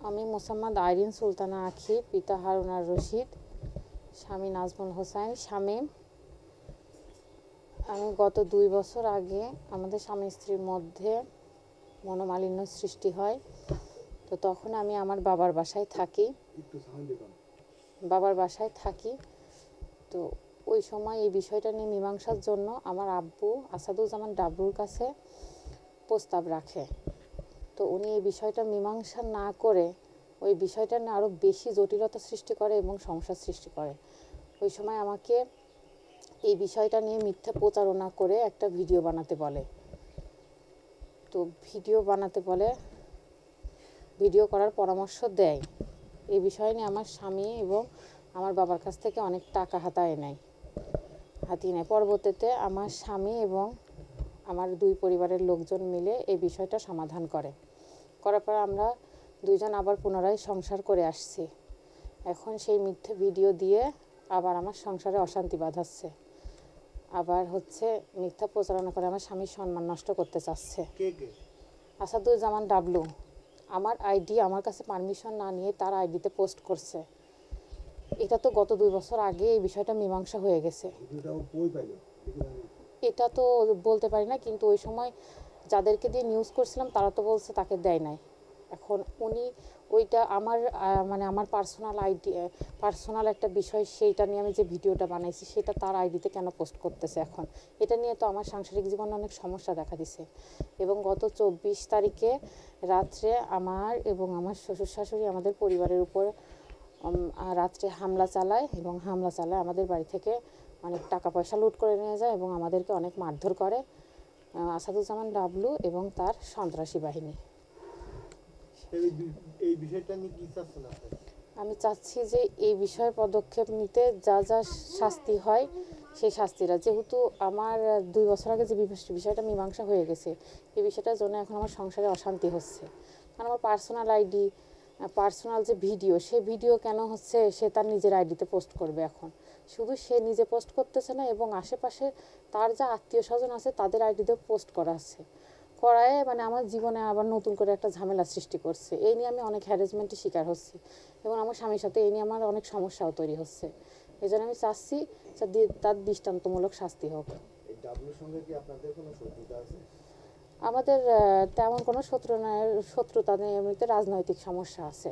আমি মোসাম্মদ আইরিন সুলতানা আখি, পিতা হারুন আর রশিদ, স্বামী নাজমুল হোসেন শামীম। আমি গত 2 বছর আগে আমাদের স্বামী স্ত্রীর মধ্যে মনোমালিন্য সৃষ্টি হয়। তো তখন আমি আমার বাবার বাসায় থাকি। তো ওই সময় এই বিষয়টা নিয়ে মীমাংসার জন্য আমার আব্বু আসাদুজ্জামান ডাবলুর কাছে প্রস্তাব রাখে। তো উনি এই বিষয়টা মীমাংসা না করে ওই বিষয়টা নিয়ে আরও বেশি জটিলতা সৃষ্টি করে এবং সমস্যার সৃষ্টি করে। ওই সময় আমাকে এই বিষয়টা নিয়ে মিথ্যা প্রচারণা করে একটা ভিডিও বানাতে বলে। তো ভিডিও করার পরামর্শ দেয়। এই বিষয় নিয়ে আমার স্বামী এবং আমার বাবার কাছ থেকে অনেক টাকা হাতিয়ে নেয়। পরবর্তীতে আমার স্বামী এবং আমার 2 পরিবারের লোকজন মিলে এই বিষয়টা সমাধান করার পর আমরা 2 জন আবার পুনরায় সংসার করে আসছি। এখন সেই মিথ্যে ভিডিও দিয়ে আবার আমার সংসারে অশান্তি বাঁধাচ্ছে, আবার মিথ্যা প্রচারণা করে আমার স্বামীর সম্মান নষ্ট করতে চাচ্ছে। আসাদুজ্জামান ডাবলু আমার আইডি আমার কাছে পারমিশন না নিয়ে তার আইডিতে পোস্ট করছে। এটা তো গত 2 বছর আগে এই বিষয়টা মীমাংসা হয়ে গেছে। এটা তো বলতে পারি না, কিন্তু ওই সময় যাদেরকে দিয়ে নিউজ করছিলাম তারা তো বলছে তাকে দেয় নাই। এখন উনি ওইটা আমার পার্সোনাল একটা বিষয়, সেইটা নিয়ে আমি যে ভিডিওটা বানাইছি সেটা তার আইডিতে কেন পোস্ট করতেছে। এখন এটা নিয়ে তো আমার সাংসারিক জীবনে অনেক সমস্যা দেখা দিছে। এবং গত 24 তারিখে রাত্রে আমার এবং আমার শ্বশুর শাশুড়ি আমাদের পরিবারের উপর রাত্রে হামলা চালায় আমাদের বাড়ি থেকে অনেক টাকা পয়সা লুট করে নিয়ে যায় এবং আমাদেরকে অনেক মারধর করে আসাদুজ্জামান ডাবলু এবং তার সন্ত্রাসী বাহিনী। এই বিষয়টা নিয়ে কি চাচ্ছেন আপনি? আমি চাচ্ছি যে এই বিষয়ে পদক্ষেপ নিতে, যা যা শাস্তি হয় সেই শাস্তিরা, যেহেতু আমার 2 বছর আগে যে বিষয়টা মীমাংসা হয়ে গেছে, এই বিষয়টার জন্য এখন আমার সংসারে অশান্তি হচ্ছে। কারণ আমার পার্সোনাল যে ভিডিও, সেই ভিডিও কেন সে তার নিজের আইডিতে পোস্ট করবে। এখন শুধু সে নিজে পোস্ট করতেছে না, এবং আশেপাশে তার যা আত্মীয় স্বজন আছে তাদের আইডিতে পোস্ট করায় আমার জীবনে আবার নতুন করে একটা ঝামেলা সৃষ্টি করছে। এই নিয়ে আমি অনেক হ্যারাসমেন্টের শিকার হচ্ছি এবং আমার স্বামীর সাথে এই নিয়ে আমার অনেক সমস্যাও তৈরি হচ্ছে। এই জন্য আমি চাচ্ছি তার দৃষ্টান্তমূলক শাস্তি হোক। এই ডাবলুর সঙ্গে কি আপনাদের কোনো শত্রুতা আছে? আমাদের তেমন কোনো শত্রুতা নেই, এমনিতে রাজনৈতিক সমস্যা আছে।